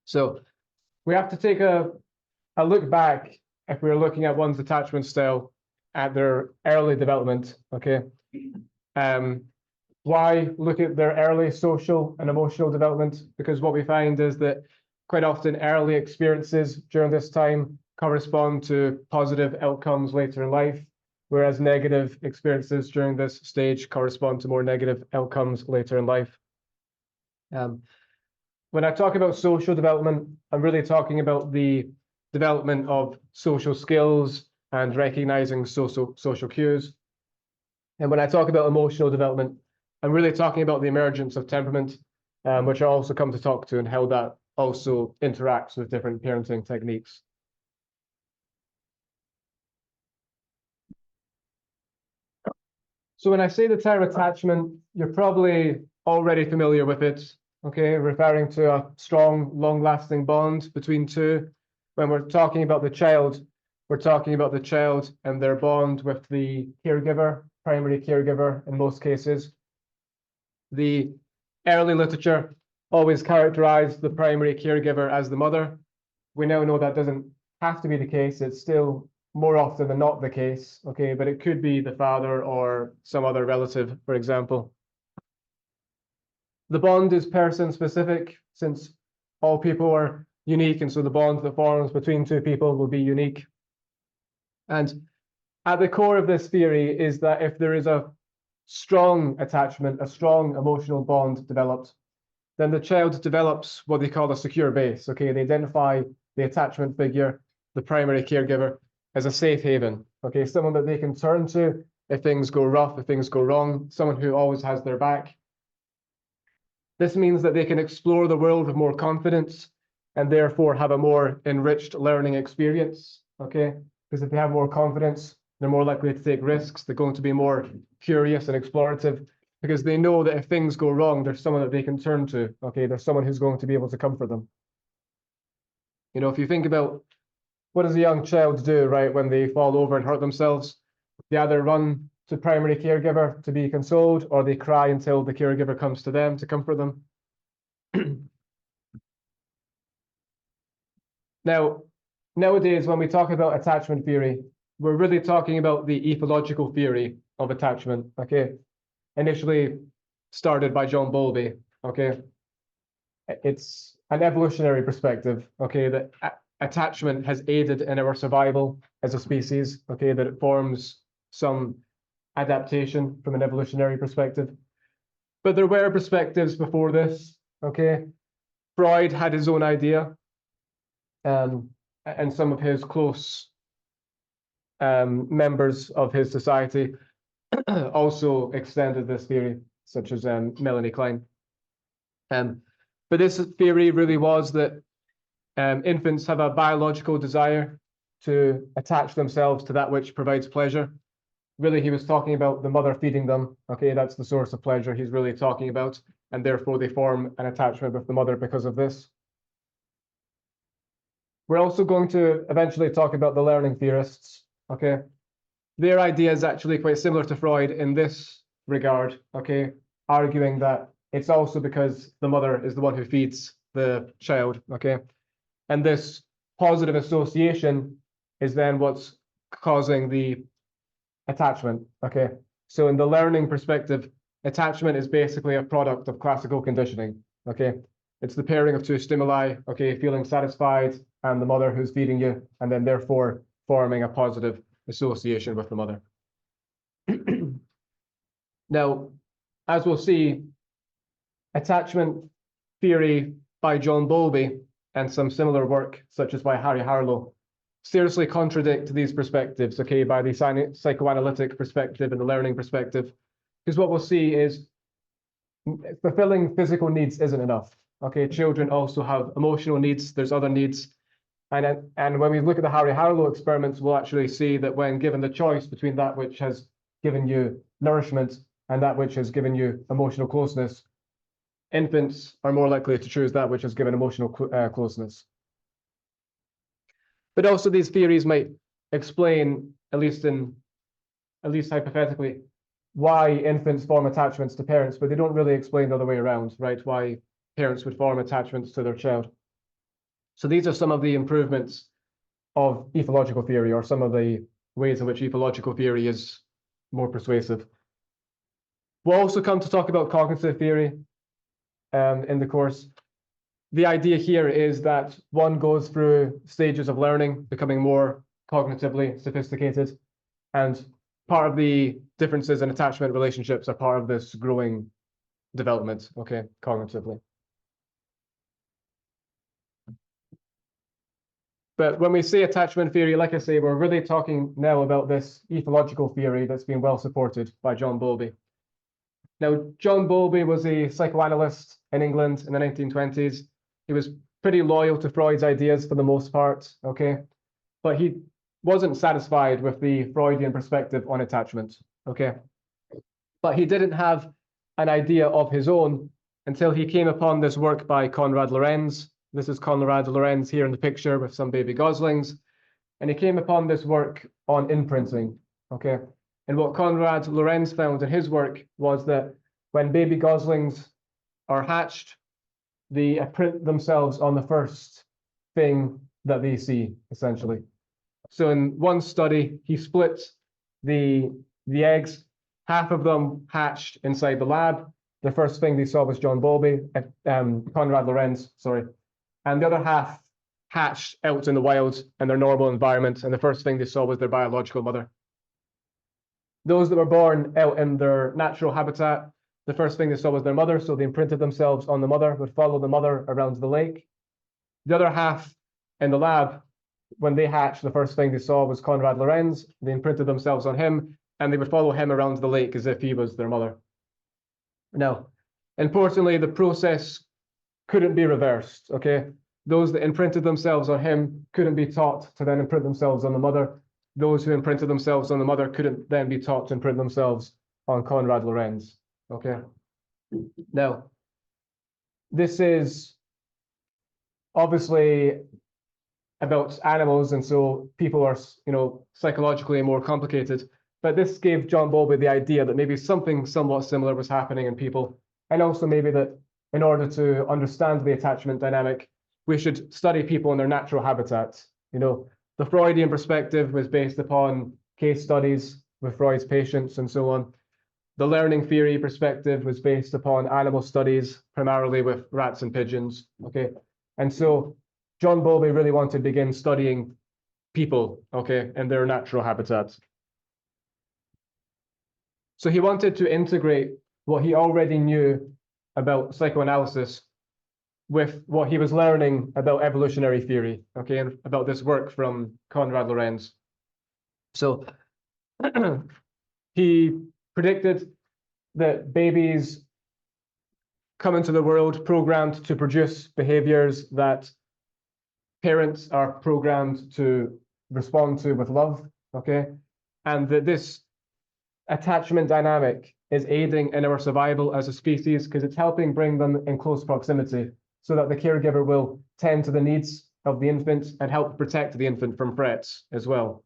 So we have to take a look back if we're looking at one's attachment style at their early development, okay? Why look at their early social and emotional development? Because what we find is that quite often early experiences during this time correspond to positive outcomes later in life, whereas negative experiences during this stage correspond to more negative outcomes later in life. When I talk about social development, I'm really talking about the development of social skills and recognizing social cues. And when I talk about emotional development, I'm really talking about the emergence of temperament, which I also come to talk to and how that also interacts with different parenting techniques. So when I say the term attachment, you're probably already familiar with it, okay, referring to a strong, long-lasting bond between two. When we're talking about the child, we're talking about the child and their bond with the caregiver, primary caregiver in most cases. The early literature always characterized the primary caregiver as the mother. We now know that doesn't have to be the case. It's still more often than not the case, okay, but it could be the father or some other relative, for example. The bond is person specific, since all people are unique, and so the bond that forms between two people will be unique. And at the core of this theory is that if there is a strong attachment, a strong emotional bond developed, then the child develops what they call a secure base, okay? They identify the attachment figure, the primary caregiver, as a safe haven, okay? Someone that they can turn to if things go rough, if things go wrong, someone who always has their back. This means that they can explore the world with more confidence and therefore have a more enriched learning experience, okay? Because if they have more confidence, they're more likely to take risks. They're going to be more curious and explorative because they know that if things go wrong, there's someone that they can turn to, okay? There's someone who's going to be able to comfort them. You know, if you think about what does a young child do, right, when they fall over and hurt themselves? They either run to primary caregiver to be consoled, or they cry until the caregiver comes to them to comfort them. Now, nowadays, when we talk about attachment theory, we're really talking about the ethological theory of attachment, okay? Initially started by John Bowlby, okay? It's an evolutionary perspective, okay, that attachment has aided in our survival as a species, okay, that it forms some adaptation from an evolutionary perspective. But there were perspectives before this, okay? Freud had his own idea, and some of his close members of his society also extended this theory, such as Melanie Klein. But this theory really was that infants have a biological desire to attach themselves to that which provides pleasure. Really, he was talking about the mother feeding them. Okay, that's the source of pleasure he's really talking about, and therefore they form an attachment with the mother because of this. We're also going to eventually talk about the learning theorists. Okay, their idea is actually quite similar to Freud in this regard. Okay, arguing that it's also because the mother is the one who feeds the child. Okay, and this positive association is then what's causing the attachment, okay? So in the learning perspective, attachment is basically a product of classical conditioning, okay? It's the pairing of two stimuli, okay, feeling satisfied and the mother who's feeding you, and then therefore forming a positive association with the mother. Now, as we'll see, attachment theory by John Bowlby and some similar work, such as by Harlow, seriously contradict these perspectives, okay, by the psychoanalytic perspective and the learning perspective. Because what we'll see is fulfilling physical needs isn't enough, okay? Children also have emotional needs, there's other needs. And when we look at the Harlow experiments, we'll actually see that when given the choice between that which has given you nourishment and that which has given you emotional closeness, infants are more likely to choose that which has given emotional closeness. But also these theories might explain, at least hypothetically, why infants form attachments to parents, but they don't really explain the other way around, right? Why parents would form attachments to their child. So these are some of the improvements of ethological theory, or some of the ways in which ethological theory is more persuasive. We'll also come to talk about cognitive theory in the course. The idea here is that one goes through stages of learning, becoming more cognitively sophisticated, and part of the differences in attachment relationships are part of this growing development, okay, cognitively. But when we say attachment theory, like I say, we're really talking now about this ethological theory that's been well supported by John Bowlby. Now, John Bowlby was a psychoanalyst in England in the 1920s. He was pretty loyal to Freud's ideas for the most part, okay? But he wasn't satisfied with the Freudian perspective on attachment, okay? But he didn't have an idea of his own until he came upon this work by Konrad Lorenz. This is Konrad Lorenz here in the picture with some baby goslings. And he came upon this work on imprinting, okay? And what Konrad Lorenz found in his work was that when baby goslings are hatched, they imprint themselves on the first thing that they see, essentially. So in one study, he split the eggs. Half of them hatched inside the lab. The first thing they saw was John Bowlby, Konrad Lorenz, sorry. And the other half hatched out in the wild in their normal environment. And the first thing they saw was their biological mother. Those that were born out in their natural habitat, the first thing they saw was their mother. So they imprinted themselves on the mother, would follow the mother around the lake. The other half in the lab, when they hatched, the first thing they saw was Konrad Lorenz. They imprinted themselves on him, and they would follow him around the lake as if he was their mother. Now, importantly, the process couldn't be reversed, okay? Those that imprinted themselves on him couldn't be taught to then imprint themselves on the mother. Those who imprinted themselves on the mother couldn't then be taught to imprint themselves on Konrad Lorenz, okay? Now, this is obviously about animals, and so people are, psychologically more complicated. But this gave John Bowlby the idea that maybe something somewhat similar was happening in people, and also maybe that in order to understand the attachment dynamic, we should study people in their natural habitat. The Freudian perspective was based upon case studies with Freud's patients and so on. The learning theory perspective was based upon animal studies, primarily with rats and pigeons, okay? And so John Bowlby really wanted to begin studying people, okay, in their natural habitats. So he wanted to integrate what he already knew about psychoanalysis with what he was learning about evolutionary theory, okay, and about this work from Konrad Lorenz. So he predicted that babies come into the world programmed to produce behaviors that parents are programmed to respond to with love, okay? And that this attachment dynamic is aiding in our survival as a species because it's helping bring them in close proximity so that the caregiver will tend to the needs of the infant and help protect the infant from threats as well.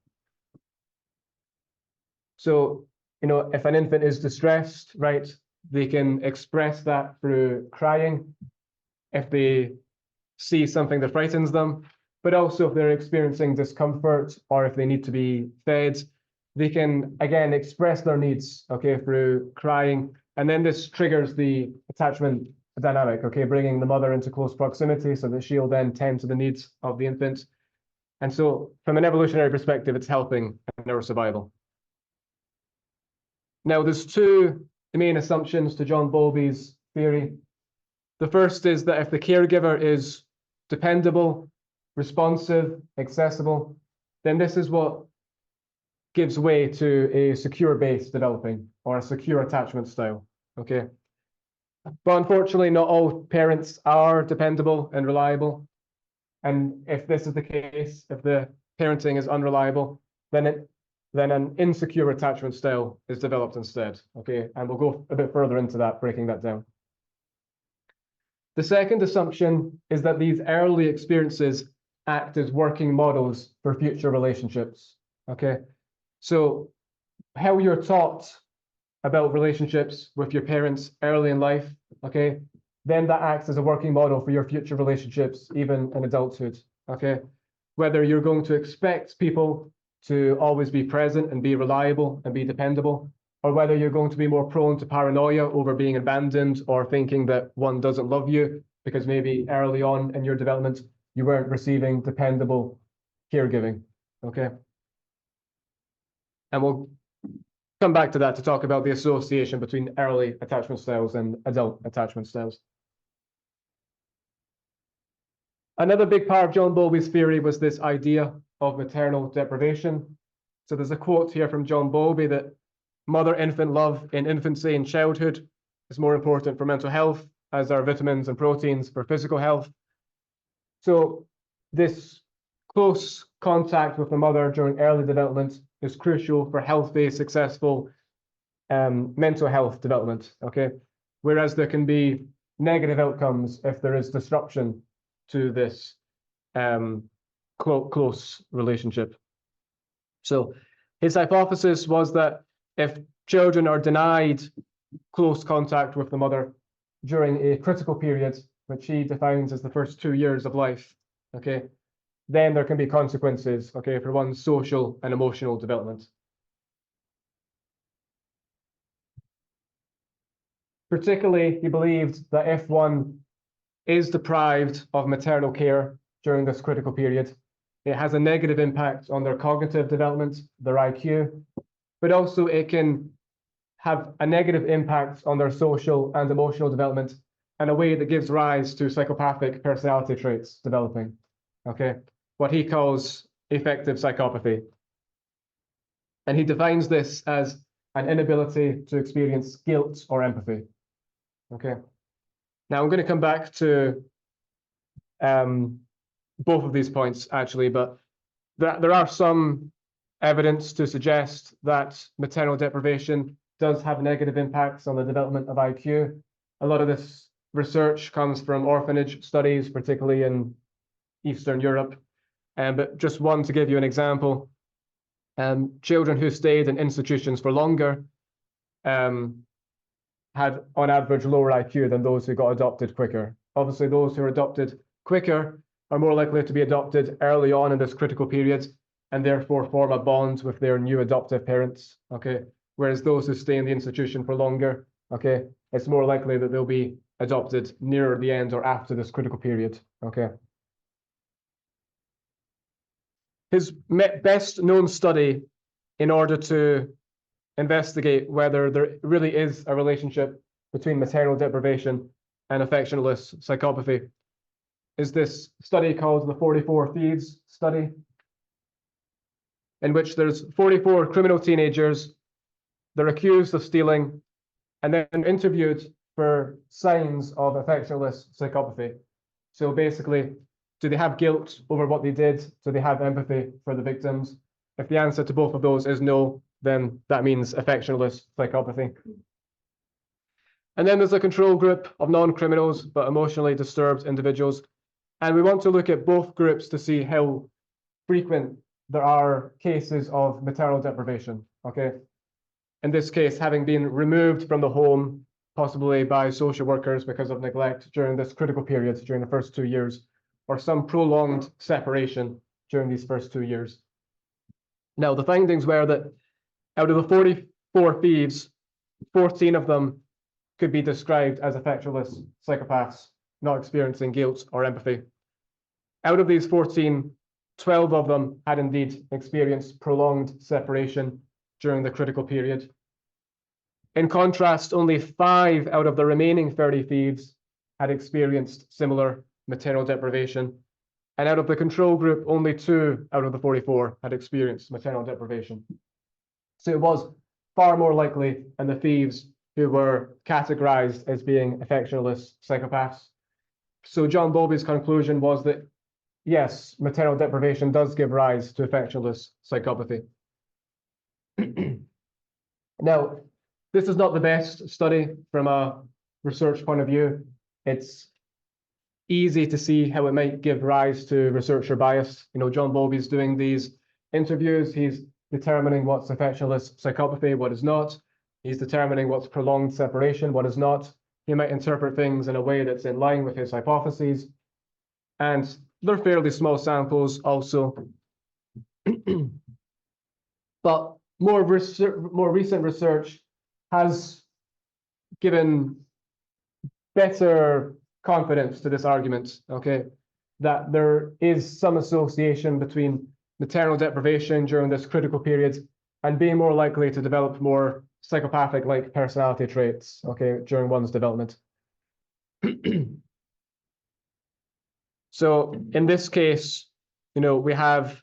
So, if an infant is distressed, right, they can express that through crying if they see something that frightens them, but also if they're experiencing discomfort or if they need to be fed, they can, again, express their needs, okay, through crying. And then this triggers the attachment dynamic, okay, bringing the mother into close proximity so that she'll then tend to the needs of the infant. And so from an evolutionary perspective, it's helping in our survival. Now, there's two main assumptions to John Bowlby's theory. The first is that if the caregiver is dependable, responsive, accessible, then this is what gives way to a secure base developing or a secure attachment style, okay? But unfortunately, not all parents are dependable and reliable. And if this is the case, if the parenting is unreliable, then an insecure attachment style is developed instead, okay? And we'll go a bit further into that, breaking that down. The second assumption is that these early experiences act as working models for future relationships, okay? So how you're taught about relationships with your parents early in life, okay? then that acts as a working model for your future relationships, even in adulthood, okay? Whether you're going to expect people to always be present and be reliable and be dependable, or whether you're going to be more prone to paranoia over being abandoned or thinking that one doesn't love you because maybe early on in your development, you weren't receiving dependable caregiving, okay? And we'll come back to that to talk about the association between early attachment styles and adult attachment styles. Another big part of John Bowlby's theory was this idea of maternal deprivation. So there's a quote here from John Bowlby that mother-infant love in infancy and childhood is more important for mental health, as are vitamins and proteins for physical health. So this close contact with the mother during early development is crucial for healthy, successful mental health development, okay? Whereas there can be negative outcomes if there is disruption to this close relationship. So his hypothesis was that if children are denied close contact with the mother during a critical period, which he defines as the first 2 years of life, okay, then there can be consequences, okay, for one's social and emotional development. Particularly, he believed that if one is deprived of maternal care during this critical period, it has a negative impact on their cognitive development, their IQ, but also it can have a negative impact on their social and emotional development in a way that gives rise to psychopathic personality traits developing, okay? What he calls affective psychopathy. And he defines this as an inability to experience guilt or empathy, okay? Now I'm going to come back to both of these points actually, but there are some evidence to suggest that maternal deprivation does have negative impacts on the development of IQ. A lot of this research comes from orphanage studies, particularly in Eastern Europe. But just one to give you an example, children who stayed in institutions for longer had on average lower IQ than those who got adopted quicker. Obviously, those who are adopted quicker are more likely to be adopted early on in this critical period and therefore form a bond with their new adoptive parents, okay? Whereas those who stay in the institution for longer, okay, it's more likely that they'll be adopted nearer the end or after this critical period, okay? His best known study in order to investigate whether there really is a relationship between maternal deprivation and affectionless psychopathy is this study called the 44 Thieves study, in which there's 44 criminal teenagers. They're accused of stealing and then interviewed for signs of affectionless psychopathy. So basically, do they have guilt over what they did? Do they have empathy for the victims? If the answer to both of those is no, then that means affectionless psychopathy. And then there's a control group of non-criminals, but emotionally disturbed individuals. And we want to look at both groups to see how frequent there are cases of maternal deprivation, okay? In this case, having been removed from the home, possibly by social workers because of neglect during this critical period, during the first 2 years, or some prolonged separation during these first 2 years. Now, the findings were that out of the 44 thieves, 14 of them could be described as affectionless psychopaths, not experiencing guilt or empathy. Out of these 14, 12 of them had indeed experienced prolonged separation during the critical period. In contrast, only 5 out of the remaining 30 thieves had experienced similar maternal deprivation. And out of the control group, only 2 out of the 44 had experienced maternal deprivation. So it was far more likely in the thieves who were categorized as being affectionless psychopaths. So John Bowlby's conclusion was that, yes, maternal deprivation does give rise to affectionless psychopathy. Now, this is not the best study from a research point of view. It's easy to see how it might give rise to researcher bias. You know, John Bowlby's doing these interviews. He's determining what's affectionless psychopathy, what is not. He's determining what's prolonged separation, what is not. he might interpret things in a way that's in line with his hypotheses. And they're fairly small samples also. But more recent research has given better confidence to this argument, okay, that there is some association between maternal deprivation during this critical period and being more likely to develop more psychopathic-like personality traits, okay, during one's development. So in this case, we have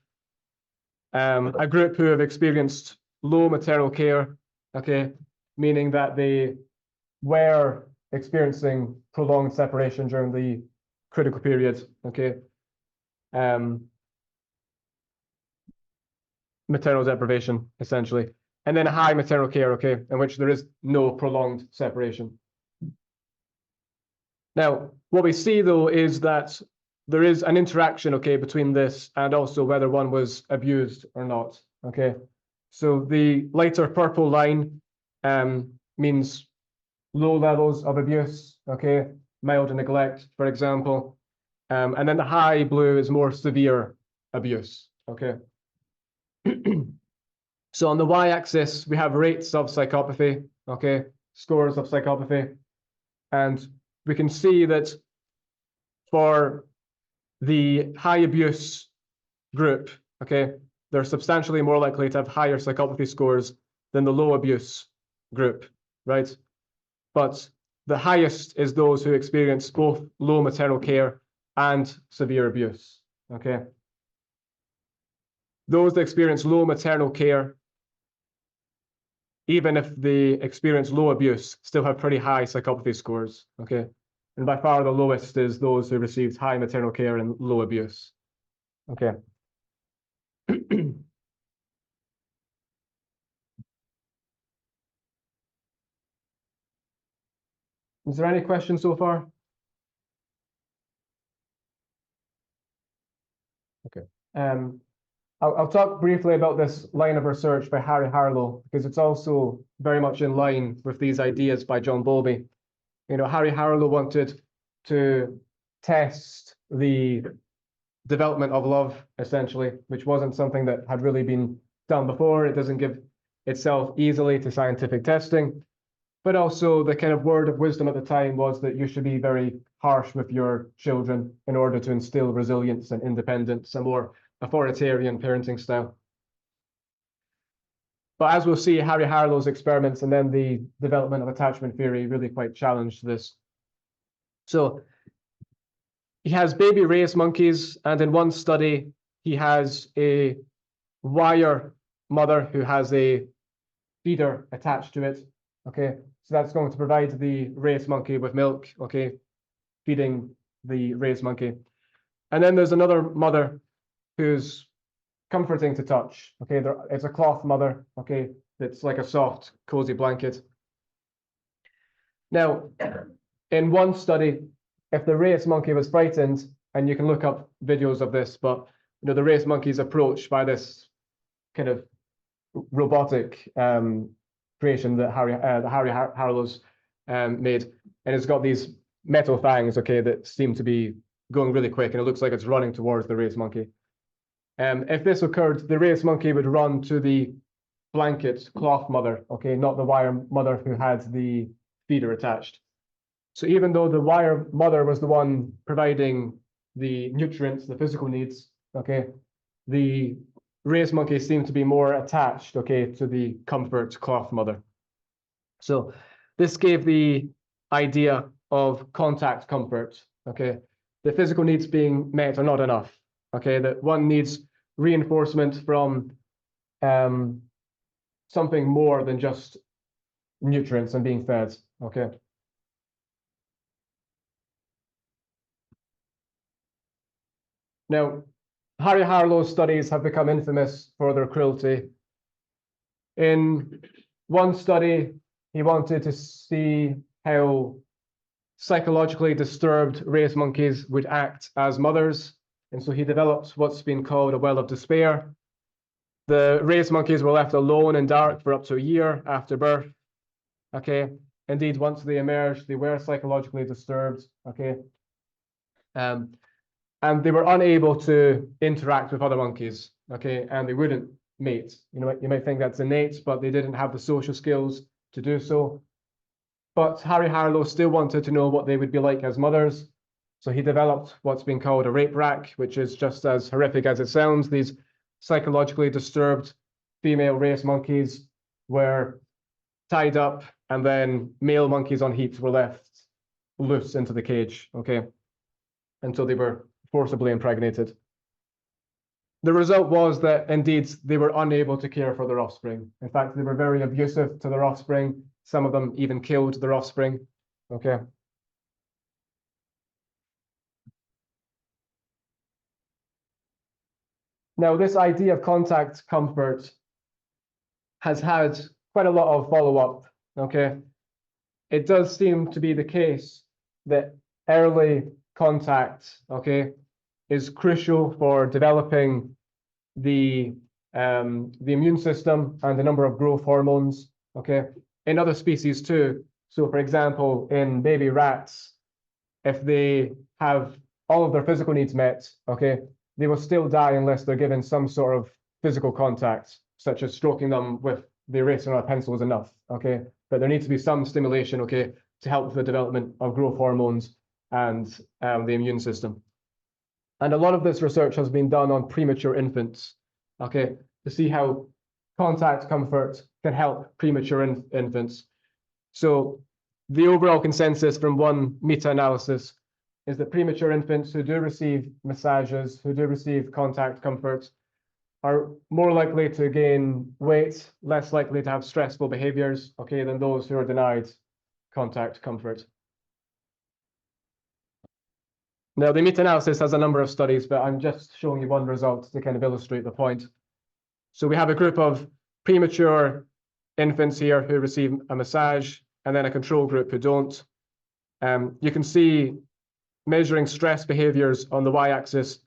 a group who have experienced low maternal care, okay, meaning that they were experiencing prolonged separation during the critical period, okay. Maternal deprivation, essentially. And then high maternal care, okay, in which there is no prolonged separation. Now, what we see, though, is that there is an interaction, okay, between this and also whether one was abused or not, okay? So the lighter purple line means low levels of abuse, okay? Mild neglect, for example. And then the high blue is more severe abuse, okay? So on the y-axis, we have rates of psychopathy, okay? Scores of psychopathy. And we can see that for the high abuse group, okay, they're substantially more likely to have higher psychopathy scores than the low abuse group, right? But the highest is those who experience both low maternal care and severe abuse, okay? Those that experience low maternal care, even if they experience low abuse, still have pretty high psychopathy scores, okay? And by far the lowest is those who received high maternal care and low abuse, okay? Is there any questions so far? Okay. I'll talk briefly about this line of research by Harry Harlow, because it's also very much in line with these ideas by John Bowlby. Harry Harlow wanted to test the development of love, essentially, which wasn't something that had really been done before. It doesn't give itself easily to scientific testing. But also the kind of word of wisdom at the time was that you should be very harsh with your children in order to instill resilience and independence, a more authoritarian parenting style. But as we'll see, Harry Harlow's experiments and then the development of attachment theory really quite challenged this. So he has baby race monkeys, and in one study, he has a wire mother who has a feeder attached to it, okay? So that's going to provide the race monkey with milk, okay, feeding the race monkey. And then there's another mother who's comforting to touch, okay? It's a cloth mother, okay? It's like a soft, cozy blanket. Now, in one study, if the race monkey was frightened, and you can look up videos of this, but the race monkey is approached by this kind of robotic creation that Harry Harlow's made, and it's got these metal fangs, okay, that seem to be going really quick, and it looks like it's running towards the race monkey. If this occurred, the race monkey would run to the blanket cloth mother, okay, not the wire mother who had the feeder attached. So even though the wire mother was the one providing the nutrients, the physical needs, okay, the race monkey seemed to be more attached, okay, to the comfort cloth mother. So this gave the idea of contact comfort, okay? The physical needs being met are not enough, okay? That one needs reinforcement from something more than just nutrients and being fed, okay? Now, Harry Harlow's studies have become infamous for their cruelty. In one study, he wanted to see how psychologically disturbed race monkeys would act as mothers. And so he developed what's been called a well of despair. The race monkeys were left alone and dark for up to a year after birth. Okay. indeed, once they emerged, they were psychologically disturbed, okay? And they were unable to interact with other monkeys, okay? And they wouldn't mate. You might think that's innate, but they didn't have the social skills to do so. But Harry Harlow still wanted to know what they would be like as mothers. So he developed what's been called a rape rack, which is just as horrific as it sounds. These psychologically disturbed female race monkeys were tied up, and then male monkeys on heaps were left loose into the cage, okay? Until they were forcibly impregnated. The result was that indeed they were unable to care for their offspring. In fact, they were very abusive to their offspring. Some of them even killed their offspring, okay? Now, this idea of contact comfort has had quite a lot of follow-up, okay? It does seem to be the case that early contact, okay, is crucial for developing the immune system and the number of growth hormones, okay, in other species too. So, for example, in baby rats, if they have all of their physical needs met, okay, they will still die unless they're given some sort of physical contact, such as stroking them with the eraser on a pencil is enough, okay? But there needs to be some stimulation, okay, to help with the development of growth hormones and the immune system. And a lot of this research has been done on premature infants, okay, to see how contact comfort can help premature infants. So the overall consensus from one meta-analysis is that premature infants who do receive massages, who do receive contact comfort, are more likely to gain weight, less likely to have stressful behaviors, okay, than those who are denied contact comfort. Now, the meta-analysis has a number of studies, but I'm just showing you one result to kind of illustrate the point. So we have a group of premature infants here who receive a massage, and then a control group who don't. You can see measuring stress behaviors on the y-axis.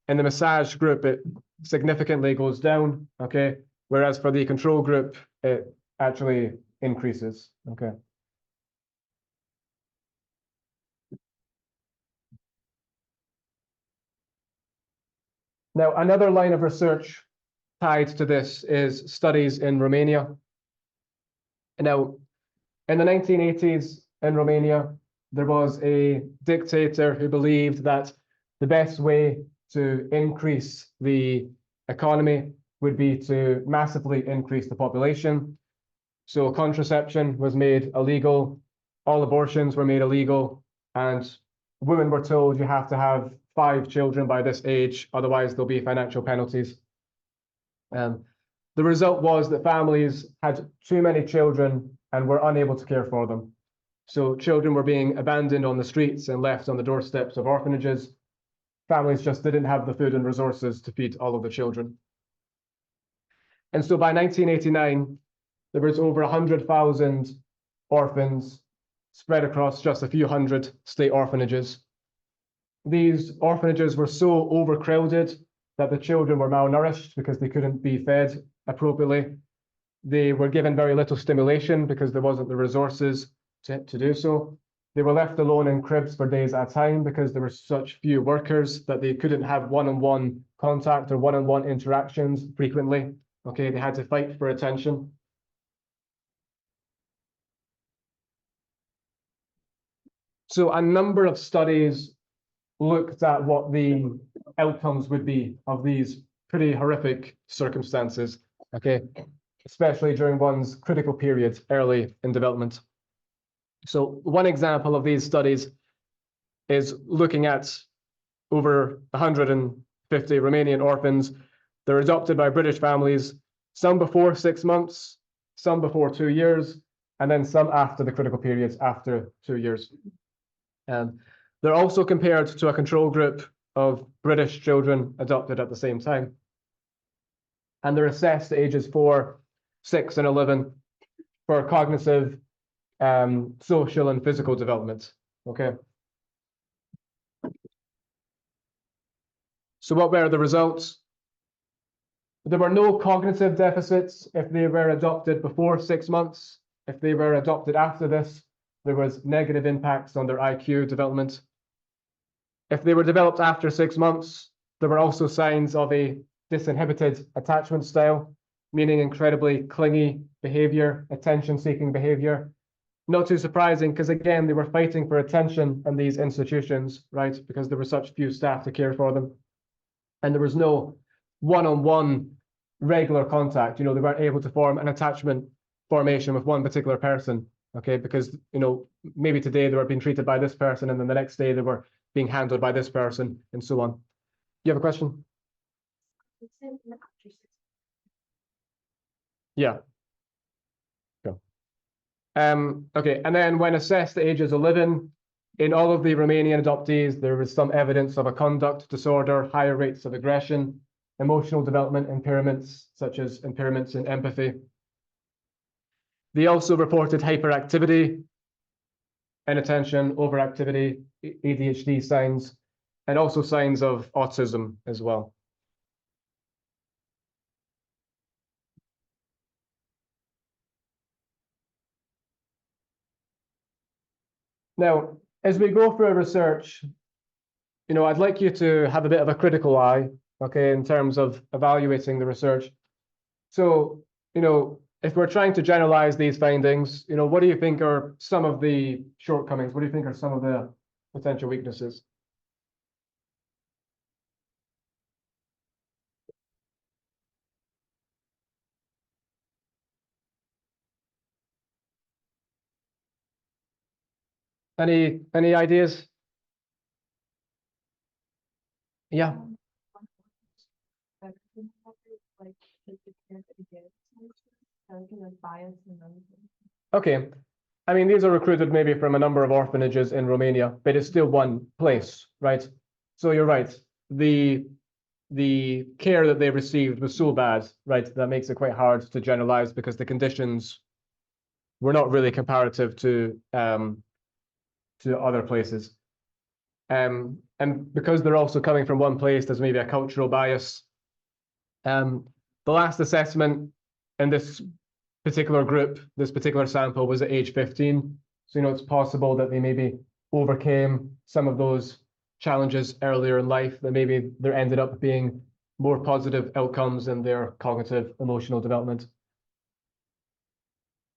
In the massage group, it significantly goes down, okay? Whereas for the control group, it actually increases, okay? Now, another line of research tied to this is studies in Romania. Now, in the 1980s in Romania, there was a dictator who believed that the best way to increase the economy would be to massively increase the population. So contraception was made illegal, all abortions were made illegal, and women were told you have to have 5 children by this age, otherwise there'll be financial penalties. The result was that families had too many children and were unable to care for them. So children were being abandoned on the streets and left on the doorsteps of orphanages. Families just didn't have the food and resources to feed all of the children. And so by 1989, there was over 100,000 orphans spread across just a few hundred state orphanages. These orphanages were so overcrowded that the children were malnourished because they couldn't be fed appropriately. They were given very little stimulation because there wasn't the resources to do so. They were left alone in cribs for days at a time because there were such few workers that they couldn't have one-on-one contact or one-on-one interactions frequently. Okay, they had to fight for attention. So a number of studies looked at what the outcomes would be of these pretty horrific circumstances, okay, especially during one's critical period early in development. So one example of these studies is looking at over 150 Romanian orphans. They're adopted by British families, some before 6 months, some before 2 years, and then some after the critical periods after 2 years. They're also compared to a control group of British children adopted at the same time. And they're assessed at ages 4, 6, and 11 for cognitive, social, and physical development, okay? So what were the results? There were no cognitive deficits if they were adopted before 6 months, If they were adopted after this, there was negative impacts on their IQ development. If they were developed after 6 months, there were also signs of a disinhibited attachment style, meaning incredibly clingy behavior, attention-seeking behavior. Not too surprising, because again, they were fighting for attention in these institutions, right? Because there were such few staff to care for them. And there was no one-on-one regular contact. They weren't able to form an attachment formation with one particular person, okay? Because, maybe today they were being treated by this person, and then the next day they were being handled by this person, and so on. You have a question? Yeah. Go. Okay, and then when assessed at ages 11, in all of the Romanian adoptees, there was some evidence of a conduct disorder, higher rates of aggression, emotional development impairments, such as impairments in empathy. They also reported hyperactivity, inattention, overactivity, ADHD signs, and also signs of autism as well. Now, as we go through our research, I'd like you to have a bit of a critical eye, okay, in terms of evaluating the research. So, if we're trying to generalize these findings, what do you think are some of the shortcomings? What do you think are some of the potential weaknesses? Any ideas? Yeah. Okay. I mean, these are recruited maybe from a number of orphanages in Romania, but it's still one place, right? So you're right. The care that they received was so bad, right? That makes it quite hard to generalize, because the conditions were not really comparative to other places. And because they're also coming from one place, there's maybe a cultural bias. The last assessment in this particular group, this particular sample, was at age 15. So, it's possible that they maybe overcame some of those challenges earlier in life, that maybe there ended up being more positive outcomes in their cognitive emotional development.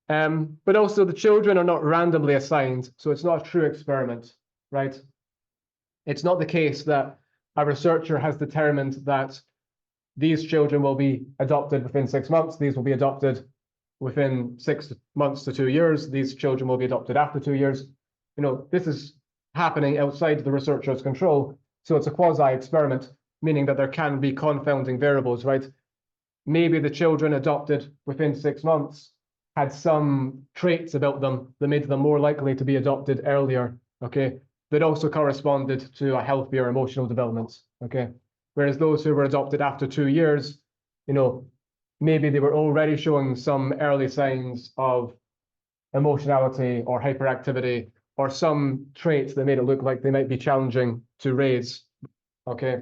But also the children are not randomly assigned, so it's not a true experiment, right? It's not the case that a researcher has determined that these children will be adopted within 6 months, these will be adopted within 6 months to 2 years, these children will be adopted after 2 years. This is happening outside the researcher's control, so it's a quasi-experiment, meaning that there can be confounding variables, right? Maybe the children adopted within 6 months had some traits about them that made them more likely to be adopted earlier, okay? That also corresponded to a healthier emotional development, okay? Whereas those who were adopted after 2 years, maybe they were already showing some early signs of emotionality or hyperactivity, or some traits that made it look like they might be challenging to raise, okay?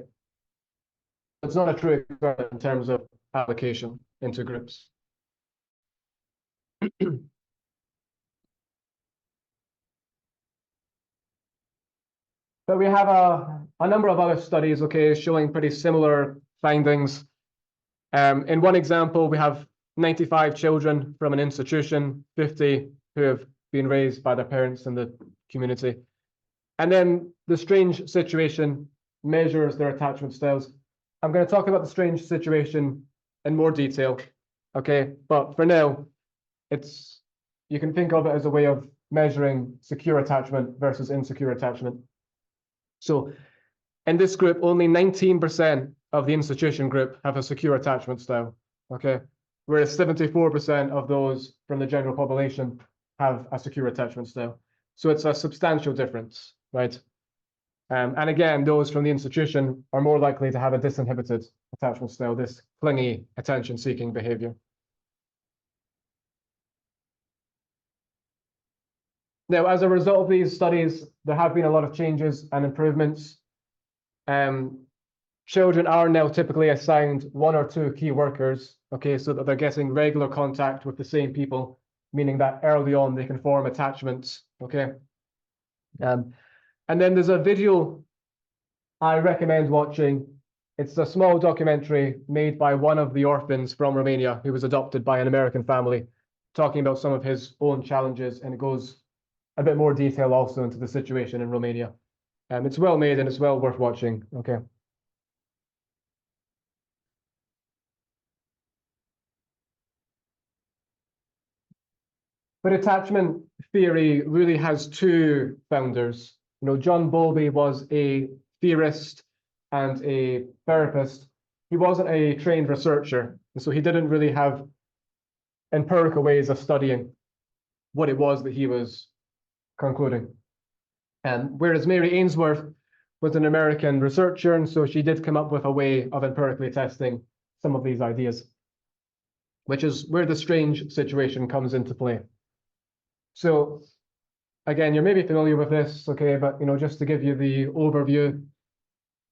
It's not a true experiment in terms of application into groups. But we have a number of other studies, okay, showing pretty similar findings. In one example, we have 95 children from an institution, 50 who have been raised by their parents in the community. And then the strange situation measures their attachment styles. I'm going to talk about the strange situation in more detail, okay? But for now, you can think of it as a way of measuring secure attachment versus insecure attachment. So in this group, only 19% of the institution group have a secure attachment style, okay? Whereas 74% of those from the general population have a secure attachment style. So it's a substantial difference, right? And again, those from the institution are more likely to have a disinhibited attachment style, this clingy, attention-seeking behavior. Now, as a result of these studies, there have been a lot of changes and improvements. Children are now typically assigned 1 or 2 key workers, okay, so that they're getting regular contact with the same people meaning that early on they can form attachments, okay? And then there's a video I recommend watching. It's a small documentary made by one of the orphans from Romania who was adopted by an American family, talking about some of his own challenges, and it goes a bit more detail also into the situation in Romania. It's well made and it's well worth watching, okay? But attachment theory really has two founders. You know, John Bowlby was a theorist and a therapist. He wasn't a trained researcher, and so he didn't really have empirical ways of studying what it was that he was concluding. Whereas Mary Ainsworth was an American researcher, and so she did come up with a way of empirically testing some of these ideas, which is where the strange situation comes into play. So again, you're maybe familiar with this, okay, but you know, just to give you the overview,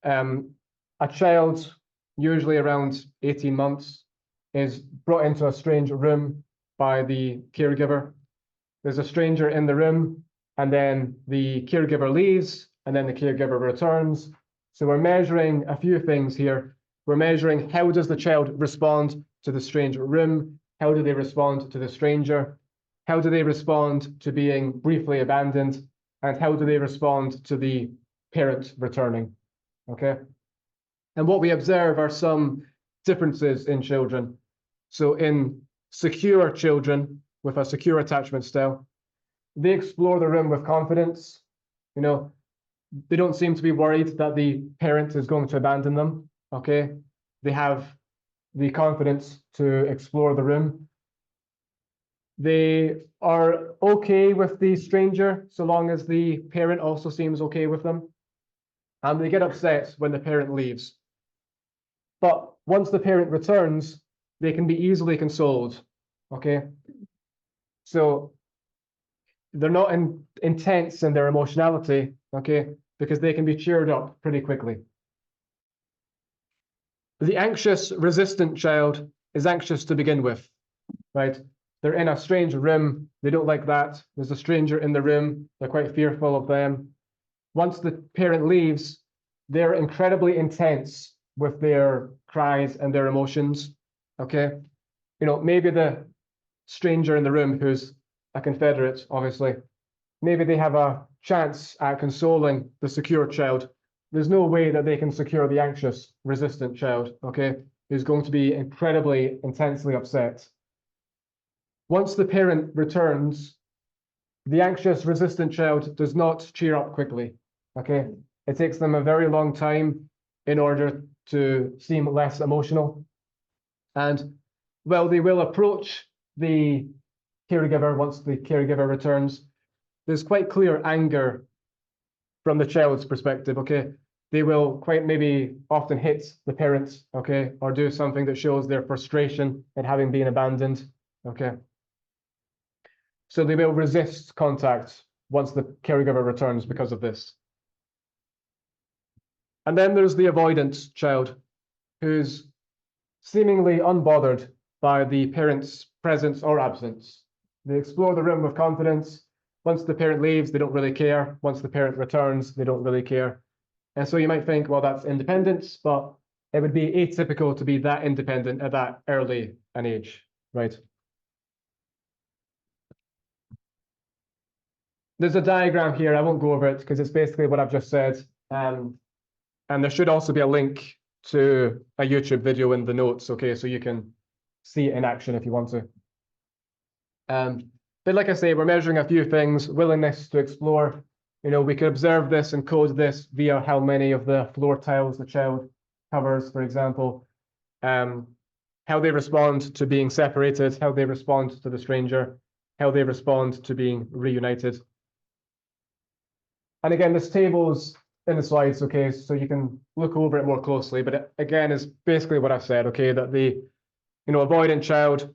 a child, usually around 18 months, is brought into a strange room by the caregiver. There's a stranger in the room, and then the caregiver leaves, and then the caregiver returns. So we're measuring a few things here. We're measuring how does the child respond to the strange room? How do they respond to the stranger? How do they respond to being briefly abandoned? And how do they respond to the parent returning? Okay. And what we observe are some differences in children. So in secure children with a secure attachment style, they explore the room with confidence. You know, they don't seem to be worried that the parent is going to abandon them. Okay. They have the confidence to explore the room. They are okay with the stranger so long as the parent also seems okay with them. And they get upset when the parent leaves. But once the parent returns, they can be easily consoled, okay? So they're not intense in their emotionality, okay? Because they can be cheered up pretty quickly. The anxious, resistant child is anxious to begin with, right? They're in a strange room. They don't like that. There's a stranger in the room. They're quite fearful of them. Once the parent leaves, they're incredibly intense with their cries and their emotions, okay? You know, maybe the stranger in the room who's a Confederate, obviously, maybe they have a chance at consoling the secure child. There's no way that they can secure the anxious, resistant child, okay? Who's going to be incredibly, intensely upset. Once the parent returns, the anxious, resistant child does not cheer up quickly, okay? It takes them a very long time in order to seem less emotional. And well, they will approach the caregiver once the caregiver returns. There's quite clear anger from the child's perspective, okay? They will quite maybe often hit the parents, okay? Or do something that shows their frustration at having been abandoned, okay? So they will resist contact once the caregiver returns because of this. And then there's the avoidant child, who's seemingly unbothered by the parent's presence or absence. They explore the room with confidence. Once the parent leaves, they don't really care. Once the parent returns, they don't really care. And so you might think, well, that's independence, but it would be atypical to be that independent at that early an age, right? There's a diagram here. I won't go over it because it's basically what I've just said. And there should also be a link to a YouTube video in the notes, okay? So you can see it in action if you want to. But like I say, we're measuring a few things: willingness to explore. You know, we could observe this and code this via how many of the floor tiles the child covers, for example. How they respond to being separated, how they respond to the stranger, how they respond to being reunited. And again, this table's in the slides, okay, so you can look over it more closely. But it, again, is basically what I've said, okay, that the, you know, avoidant child,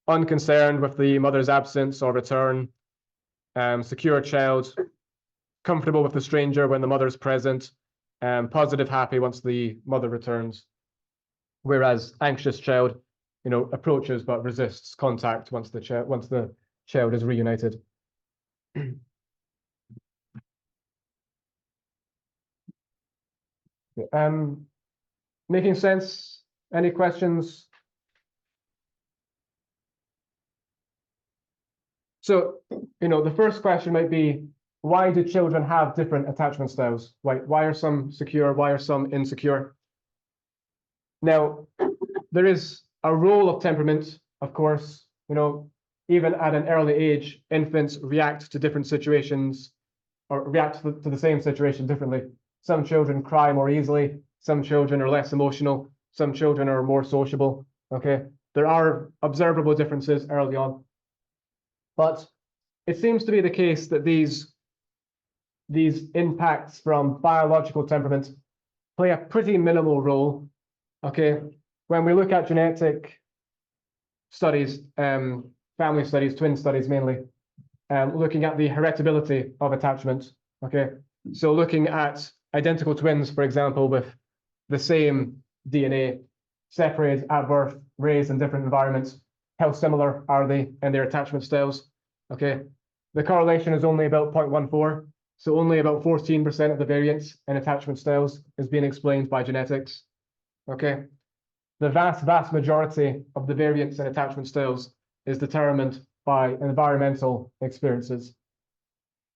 unconcerned with the mother's absence or return, secure child, comfortable with the stranger when the mother's present, positive, happy once the mother returns. Whereas anxious child, you know, approaches but resists contact once the child is reunited. Making sense? Any questions? So, the first question might be, why do children have different attachment styles? Why are some secure? Why are some insecure? Now, there is a role of temperament, of course. Even at an early age, infants react to different situations or react to the same situation differently. Some children cry more easily. Some children are less emotional. Some children are more sociable. Okay, there are observable differences early on. But it seems to be the case that these impacts from biological temperament play a pretty minimal role. Okay, when we look at genetic studies, family studies, twin studies mainly, looking at the heritability of attachment. Okay, so looking at identical twins, for example, with the same DNA, separated at birth, raised in different environments, how similar are they in their attachment styles? Okay, the correlation is only about 0.14, so only about 14% of the variance in attachment styles is being explained by genetics. Okay, the vast majority of the variance in attachment styles is determined by environmental experiences,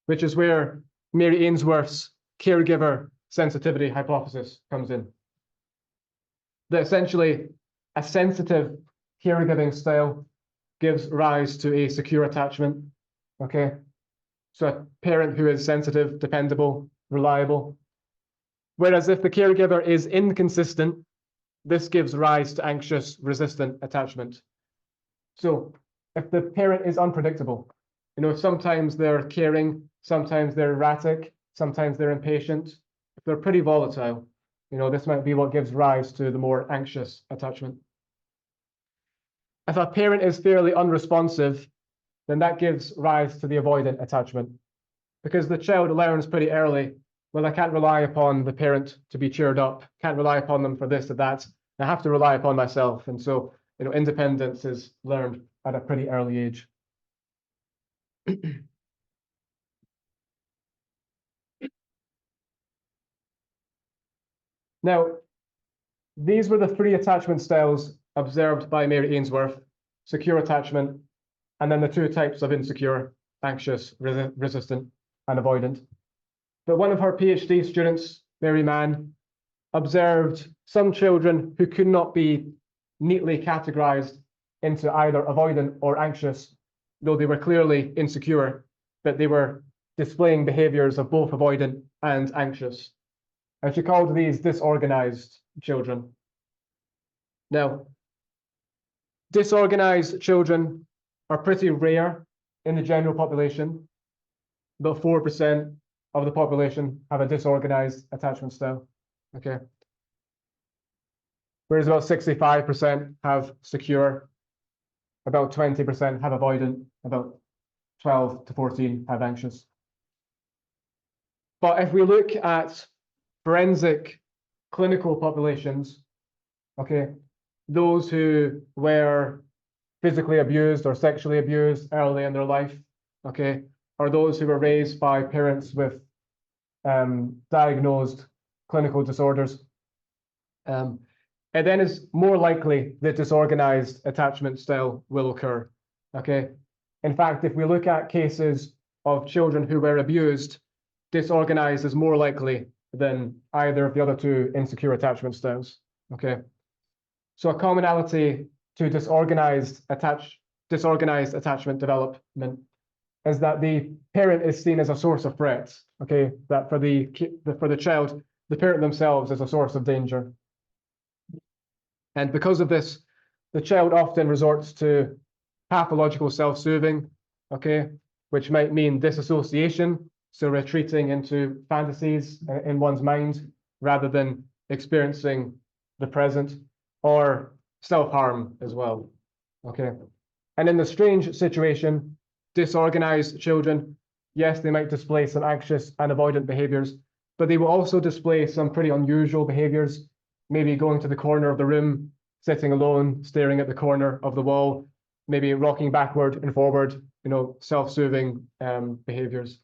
which is where Mary Ainsworth's caregiver sensitivity hypothesis comes in. That essentially a sensitive caregiving style gives rise to a secure attachment. Okay, so a parent who is sensitive, dependable, reliable. Whereas if the caregiver is inconsistent, this gives rise to anxious, resistant attachment. So if the parent is unpredictable, sometimes they're caring, sometimes they're erratic, sometimes they're impatient, if they're pretty volatile, this might be what gives rise to the more anxious attachment. If a parent is fairly unresponsive, then that gives rise to the avoidant attachment, because the child learns pretty early, well, I can't rely upon the parent to be cheered up, can't rely upon them for this or that, I have to rely upon myself. And so, independence is learned at a pretty early age. Now, these were the three attachment styles observed by Mary Ainsworth: secure attachment, and then the two types of insecure: anxious, resistant, and avoidant. But one of her PhD students, Mary Mann, observed some children who could not be neatly categorized into either avoidant or anxious, though they were clearly insecure, but they were displaying behaviors of both avoidant and anxious. And she called these disorganized children. Now, disorganized children are pretty rare in the general population. About 4% of the population have a disorganized attachment style. Okay. Whereas about 65% have secure, about 20% have avoidant, about 12 to 14 have anxious. But if we look at forensic clinical populations, okay, those who were physically abused or sexually abused early in their life, okay, or those who were raised by parents with diagnosed clinical disorders, it then is more likely that disorganized attachment style will occur. Okay, in fact, if we look at cases of children who were abused, disorganized is more likely than either of the other two insecure attachment styles. Okay, so a commonality to disorganized attachment development is that the parent is seen as a source of threat. Okay, that for the child, the parent themselves is a source of danger. And because of this, the child often resorts to pathological self-soothing, okay, which might mean disassociation, so retreating into fantasies in one's mind rather than experiencing the present, or self-harm as well, okay. And in the strange situation, disorganized children, yes, they might display some anxious and avoidant behaviors, but they will also display some pretty unusual behaviors, maybe going to the corner of the room, sitting alone, staring at the corner of the wall, maybe rocking backward and forward, self-soothing behaviors.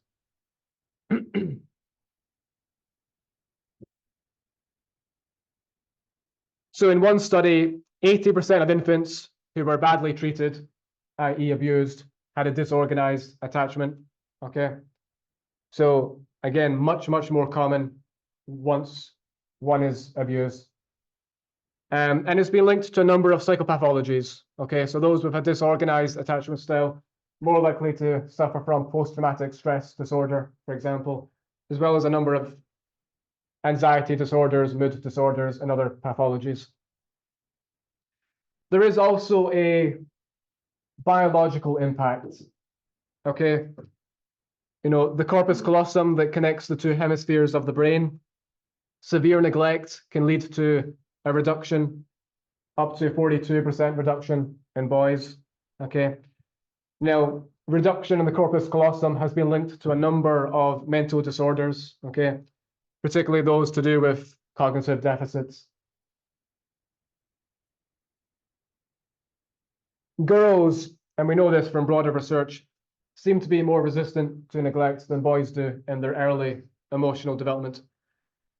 So in one study, 80% of infants who were badly treated, i.e. abused, had a disorganized attachment, okay? So again, much, much more common once one is abused. And it's been linked to a number of psychopathologies, okay? So those with a disorganized attachment style, more likely to suffer from post-traumatic stress disorder, for example, as well as a number of anxiety disorders, mood disorders, and other pathologies. There is also a biological impact, okay? The corpus callosum that connects the two hemispheres of the brain, severe neglect can lead to a reduction, up to 42% reduction in boys, okay? Now, reduction in the corpus callosum has been linked to a number of mental disorders, okay? Particularly those to do with cognitive deficits. Girls, and we know this from broader research, seem to be more resistant to neglect than boys do in their early emotional development.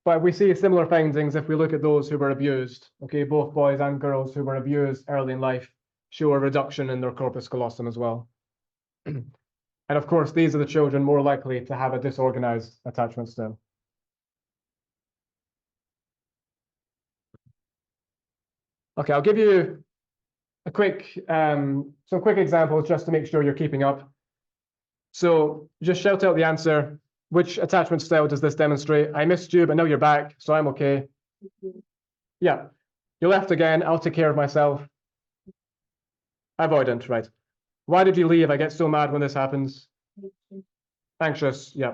But we see similar findings if we look at those who were abused. Okay, both boys and girls who were abused early in life show a reduction in their corpus callosum as well. And of course, these are the children more likely to have a disorganized attachment style. Okay, I'll give you some quick examples just to make sure you're keeping up. So just shout out the answer. Which attachment style does this demonstrate? I missed you, but now you're back, so I'm okay. Yeah, you left again. I'll take care of myself. Avoidant, right. Why did you leave? I get so mad when this happens. Anxious, yeah.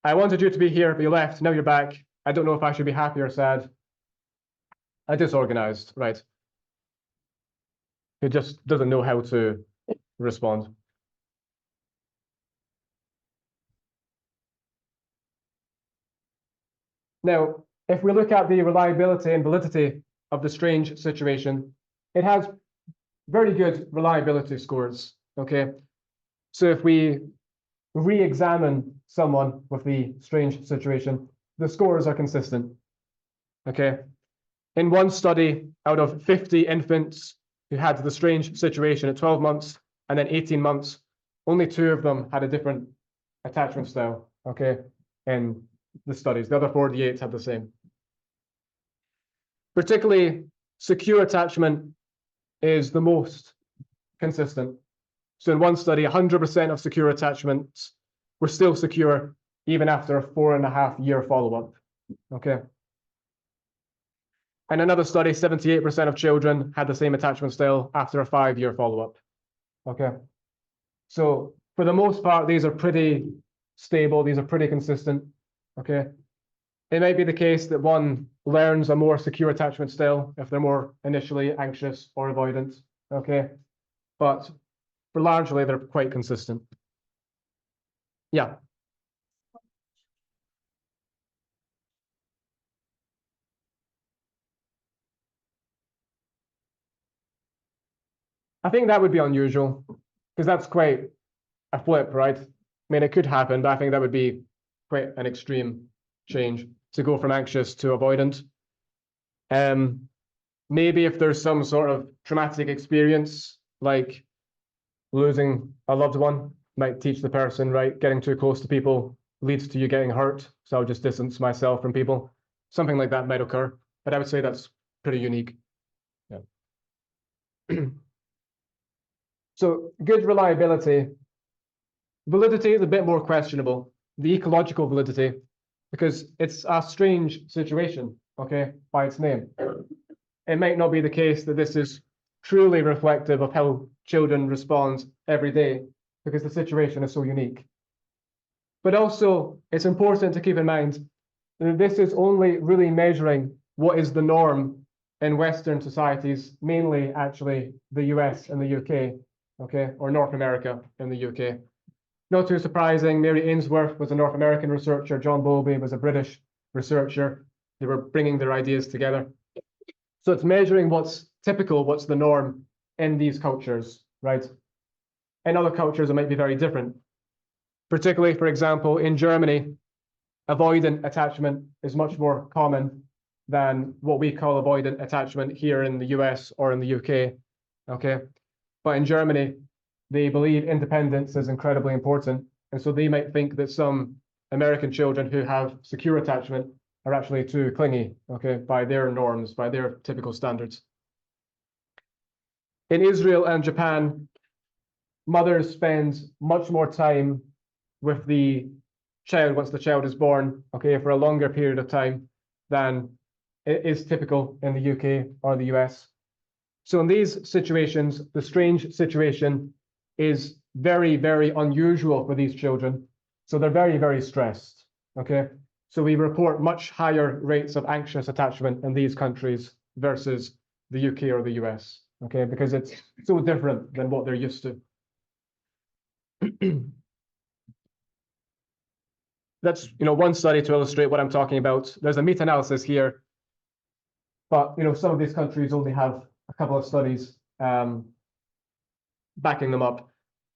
I wanted you to be here, but you left. Now you're back. I don't know if I should be happy or sad. Disorganized, right. Who just doesn't know how to respond. Now, if we look at the reliability and validity of the strange situation, it has very good reliability scores, okay? So if we re-examine someone with the strange situation, the scores are consistent, okay? In one study, out of 50 infants who had the strange situation at 12 months and then 18 months, only 2 of them had a different attachment style, okay, in the studies. The other 48 had the same. Particularly, secure attachment is the most consistent. So in one study, 100% of secure attachments were still secure even after a 4.5-year follow-up, okay? And another study, 78% of children had the same attachment style after a 5-year follow-up, okay? So for the most part, these are pretty stable, these are pretty consistent, okay? It might be the case that one learns a more secure attachment style if they're more initially anxious or avoidant, okay? But for largely, they're quite consistent. Yeah. I think that would be unusual because that's quite a flip, right? I mean, it could happen, but I think that would be quite an extreme change to go from anxious to avoidant. Maybe if there's some sort of traumatic experience, like losing a loved one, might teach the person, right, getting too close to people leads to you getting hurt, so I'll just distance myself from people. Something like that might occur, but I would say that's pretty unique. Yeah. So good reliability. Validity is a bit more questionable, the ecological validity, because it's a strange situation, okay, by its name. It might not be the case that this is truly reflective of how children respond every day, because the situation is so unique. But also, it's important to keep in mind that this is only really measuring what is the norm in Western societies, mainly actually the US and the UK, okay, or North America and the UK. Not too surprising, Mary Ainsworth was a North American researcher, John Bowlby was a British researcher. They were bringing their ideas together. So it's measuring what's typical, what's the norm in these cultures, right? in other cultures, it might be very different. Particularly, for example, in Germany, avoidant attachment is much more common than what we call avoidant attachment here in the US or in the UK, okay? But in Germany, they believe independence is incredibly important. And so they might think that some American children who have secure attachment are actually too clingy, okay, by their norms, by their typical standards. In Israel and Japan, mothers spend much more time with the child once the child is born, okay, for a longer period of time than it is typical in the UK or the US. So in these situations, the strange situation is very, very unusual for these children. So they're very, very stressed, okay? So we report much higher rates of anxious attachment in these countries versus the UK or the US, okay? Because it's so different than what they're used to. That's one study to illustrate what I'm talking about. There's a meta-analysis here, but some of these countries only have a couple of studies backing them up.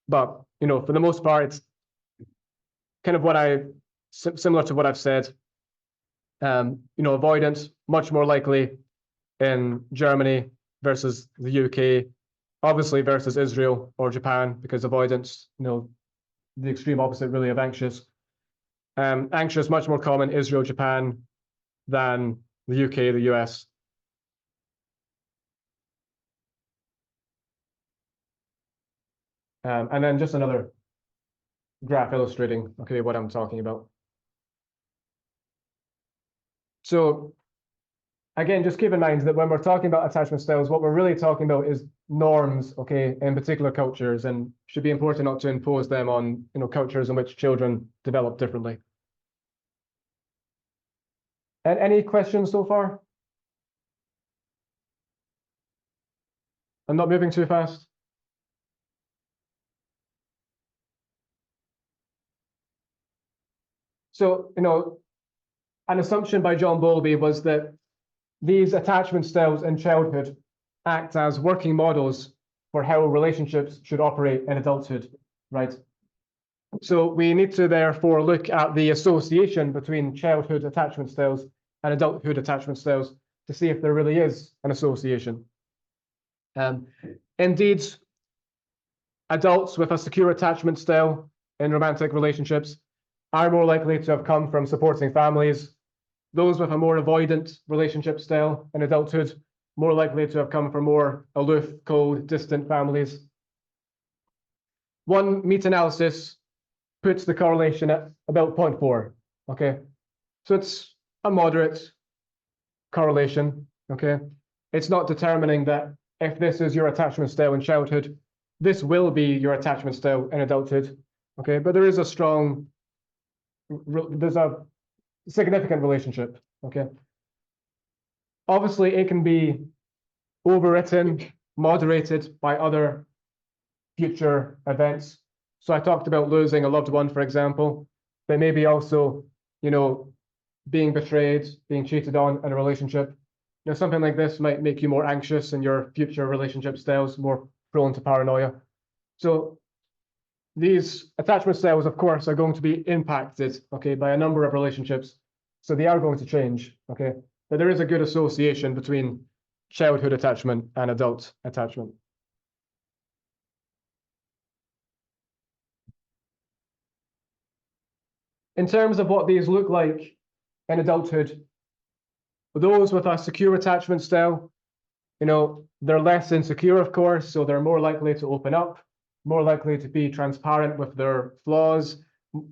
But for the most part, it's kind of similar to what I've said. Avoidance much more likely in Germany versus the UK, obviously versus Israel or Japan, because avoidance, the extreme opposite really of anxious. Anxious much more common Israel, Japan than the UK, the US. And then just another graph illustrating, okay, what I'm talking about. So again, just keep in mind that when we're talking about attachment styles, what we're really talking about is norms, okay, in particular cultures, and should be important not to impose them on, cultures in which children develop differently. And any questions so far? I'm not moving too fast. So, an assumption by John Bowlby was that these attachment styles in childhood act as working models for how relationships should operate in adulthood, right? So we need to therefore look at the association between childhood attachment styles and adulthood attachment styles to see if there really is an association. Indeed, adults with a secure attachment style in romantic relationships are more likely to have come from supporting families. Those with a more avoidant relationship style in adulthood, more likely to have come from more aloof, cold, distant families. One meta-analysis puts the correlation at about 0.4, okay? So it's a moderate correlation, okay? It's not determining that if this is your attachment style in childhood, this will be your attachment style in adulthood, okay? But there is a strong, there's a significant relationship, okay? Obviously, it can be overwritten, moderated by other future events. So I talked about losing a loved one, for example, but maybe also, being betrayed, being cheated on in a relationship. Something like this might make you more anxious in your future relationship styles, more prone to paranoia. So these attachment styles, of course, are going to be impacted, okay, by a number of relationships. So they are going to change, okay? But there is a good association between childhood attachment and adult attachment. In terms of what these look like in adulthood, those with a secure attachment style, they're less insecure, of course, so they're more likely to open up, more likely to be transparent with their flaws,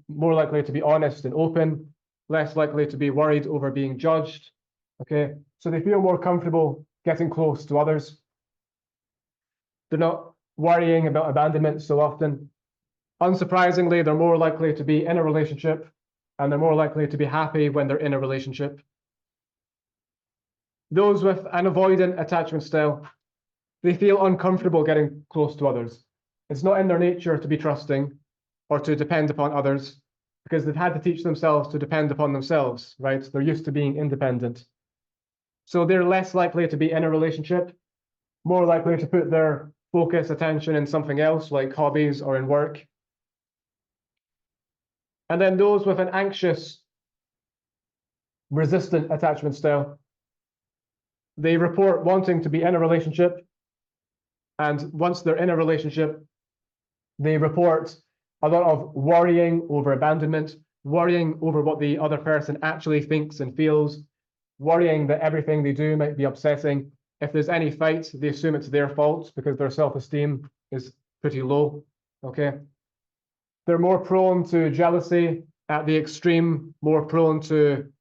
more likely to be honest and open, less likely to be worried over being judged, okay? So they feel more comfortable getting close to others. They're not worrying about abandonment so often. Unsurprisingly, they're more likely to be in a relationship, and they're more likely to be happy when they're in a relationship. Those with an avoidant attachment style, they feel uncomfortable getting close to others. It's not in their nature to be trusting or to depend upon others because they've had to teach themselves to depend upon themselves, right? They're used to being independent. So they're less likely to be in a relationship, more likely to put their focus attention in something else, like hobbies or in work. And then those with an anxious, resistant attachment style, they report wanting to be in a relationship. And once they're in a relationship, they report a lot of worrying over abandonment, worrying over what the other person actually thinks and feels, worrying that everything they do might be upsetting. If there's any fight, they assume it's their fault because their self-esteem is pretty low, okay? They're more prone to jealousy at the extreme, more prone to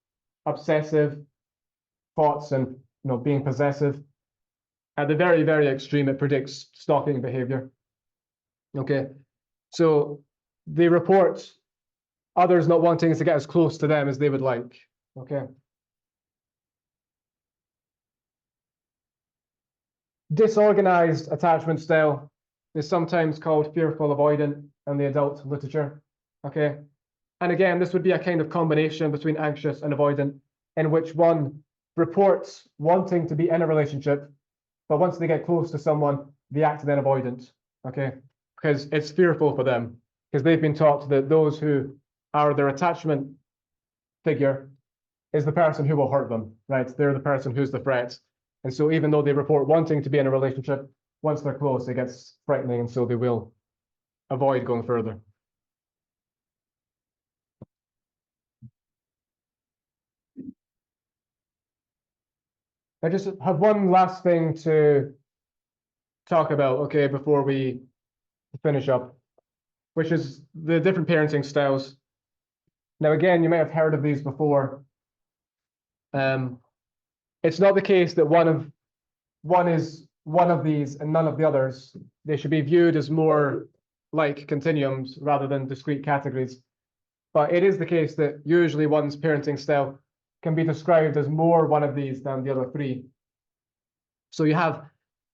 obsessive thoughts and being possessive. At the very, very extreme, it predicts stalking behavior, okay? So they report others not wanting to get as close to them as they would like, okay? Disorganized attachment style is sometimes called fearful avoidant in the adult literature, okay? And again, this would be a kind of combination between anxious and avoidant, in which one reports wanting to be in a relationship, but once they get close to someone, they act then avoidant, okay? Because it's fearful for them, because they've been taught that those who are their attachment figure is the person who will hurt them, right? They're the person who's the threat. And so even though they report wanting to be in a relationship, once they're close, it gets frightening, and so they will avoid going further. I just have one last thing to talk about, okay, before we finish up, which is the different parenting styles. Now, again, you may have heard of these before. It's not the case that one is one of these and none of the others. They should be viewed as more like continuums rather than discrete categories. But it is the case that usually one's parenting style can be described as more one of these than the other three. So you have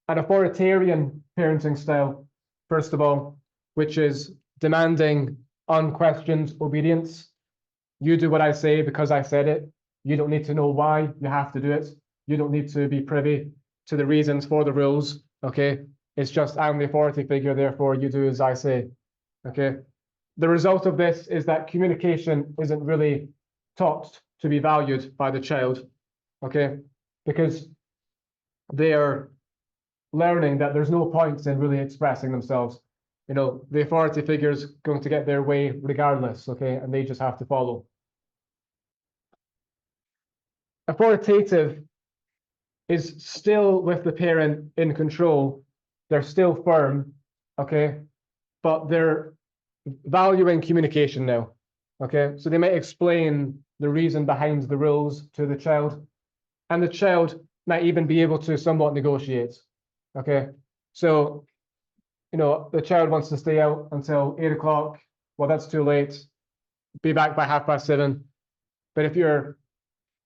an authoritarian parenting style, first of all, which is demanding unquestioned obedience. You do what I say because I said it. You don't need to know why you have to do it. You don't need to be privy to the reasons for the rules, okay? It's just I'm the authority figure, therefore you do as I say, okay? The result of this is that communication isn't really taught to be valued by the child, okay? Because they are learning that there's no point in really expressing themselves. The authority figure is going to get their way regardless, okay? And they just have to follow. Authoritative is still with the parent in control. They're still firm, okay? But they're valuing communication now, okay? So they might explain the reason behind the rules to the child, and the child might even be able to somewhat negotiate, okay? So, the child wants to stay out until 8 o'clock. Well, that's too late. Be back by 7:30. But if you're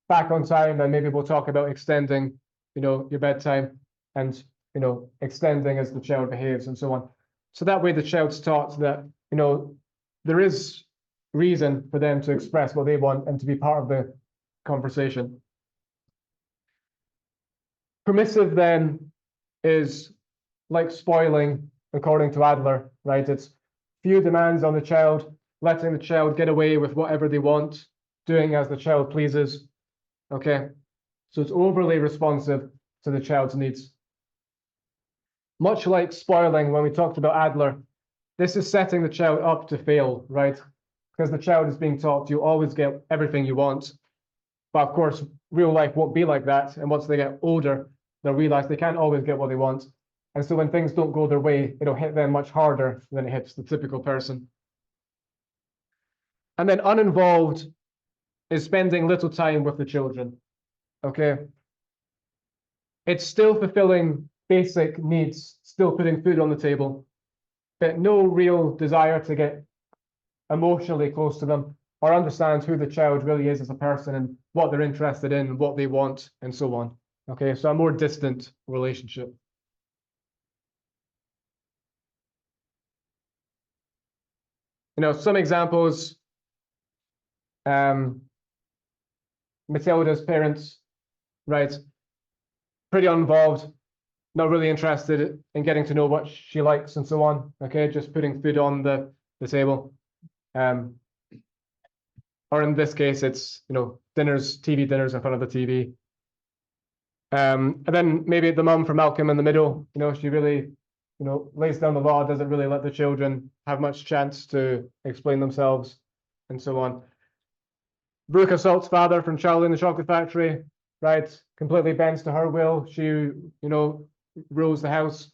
back on time, then maybe we'll talk about extending, your bedtime and, extending as the child behaves and so on. So that way the child's taught that, there is reason for them to express what they want and to be part of the conversation. Permissive then is like spoiling, according to Adler, right? It's few demands on the child, letting the child get away with whatever they want, doing as the child pleases, okay? So it's overly responsive to the child's needs. Much like spoiling, when we talked about Adler, this is setting the child up to fail, right? Because the child is being taught you always get everything you want. But of course, real life won't be like that. And once they get older, they'll realize they can't always get what they want. And so when things don't go their way, it'll hit them much harder than it hits the typical person. And then uninvolved is spending little time with the children, okay? It's still fulfilling basic needs, still putting food on the table, but no real desire to get emotionally close to them or understand who the child really is as a person and what they're interested in, what they want, and so on. Okay, so a more distant relationship. Some examples. Matilda's parents, right? Pretty uninvolved. not really interested in getting to know what she likes and so on. Okay, just putting food on the table. Or in this case, it's dinners, TV dinners in front of the TV. And then maybe the mum from Malcolm in the Middle, she really, lays down the law, doesn't really let the children have much chance to explain themselves and so on. Brooke Assault's father from Charlie in the Chocolate Factory, right? Completely bends to her will. She, rules the house,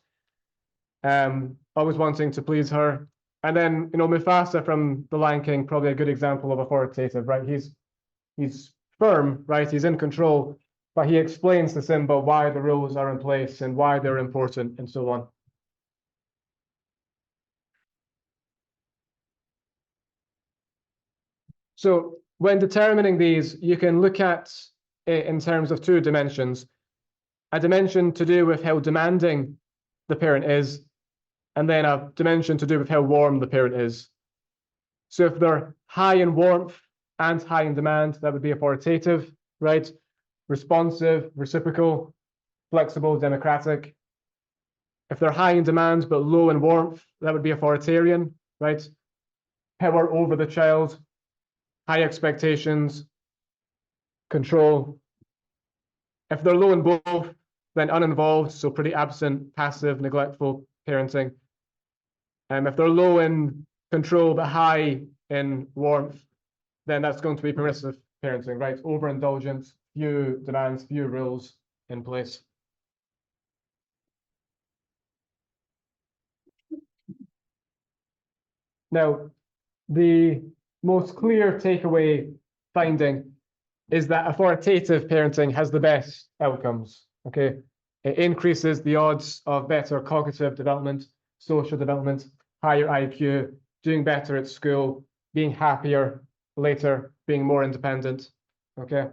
always wanting to please her. And then, Mufasa from The Lion King, probably a good example of authoritative, right? He's firm, right? He's in control, but he explains to Simba why the rules are in place and why they're important and so on. So when determining these, you can look at it in terms of two dimensions. A dimension to do with how demanding the parent is, and then a dimension to do with how warm the parent is. So if they're high in warmth and high in demand, that would be authoritative, right? Responsive, reciprocal, flexible, democratic. If they're high in demand but low in warmth, that would be authoritarian, right? Power over the child, high expectations, control. If they're low in both, then uninvolved, so pretty absent, passive, neglectful parenting. If they're low in control but high in warmth, then that's going to be permissive parenting, right? Overindulgence, few demands, few rules in place. Now, the most clear takeaway finding is that authoritative parenting has the best outcomes, okay? It increases the odds of better cognitive development, social development, higher IQ, doing better at school, being happier later, being more independent, okay?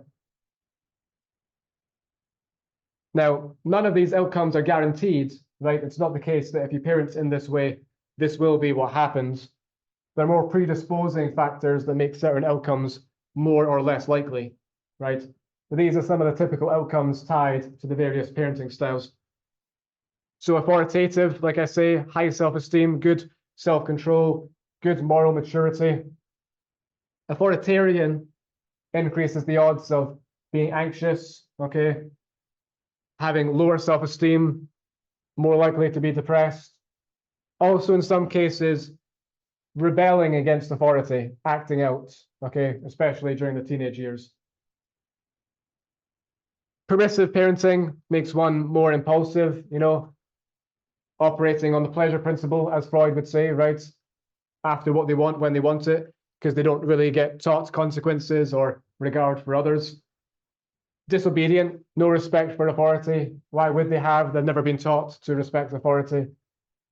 Now, none of these outcomes are guaranteed, right? It's not the case that if you parent in this way, this will be what happens. There are more predisposing factors that make certain outcomes more or less likely, right? But these are some of the typical outcomes tied to the various parenting styles. So authoritative, like I say, high self-esteem, good self-control, good moral maturity. Authoritarian increases the odds of being anxious, okay? Having lower self-esteem, more likely to be depressed. Also, in some cases, rebelling against authority, acting out, okay, especially during the teenage years. Permissive parenting makes one more impulsive, operating on the pleasure principle, as Freud would say, right? After what they want, when they want it, because they don't really get taught consequences or regard for others. Disobedient, no respect for authority. Why would they have? They've never been taught to respect authority.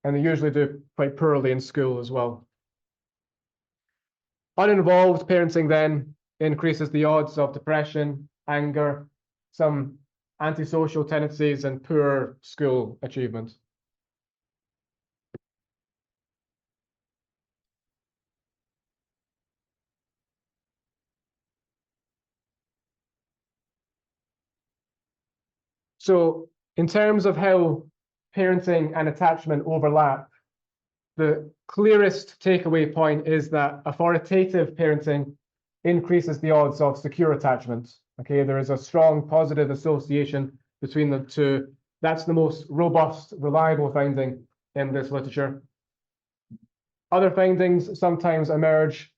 And they usually do quite poorly in school as well. Uninvolved parenting then increases the odds of depression, anger, some antisocial tendencies, and poor school achievement. So in terms of how parenting and attachment overlap, the clearest takeaway point is that authoritative parenting increases the odds of secure attachment. Okay, there is a strong positive association between the two. That's the most robust, reliable finding in this literature. Other findings sometimes emerge.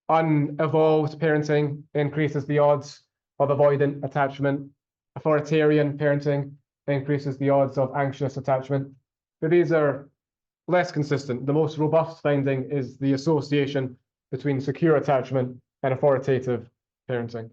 Unevolved parenting increases the odds of avoidant attachment. Authoritarian parenting increases the odds of anxious attachment. But these are less consistent. The most robust finding is the association between secure attachment and authoritative parenting.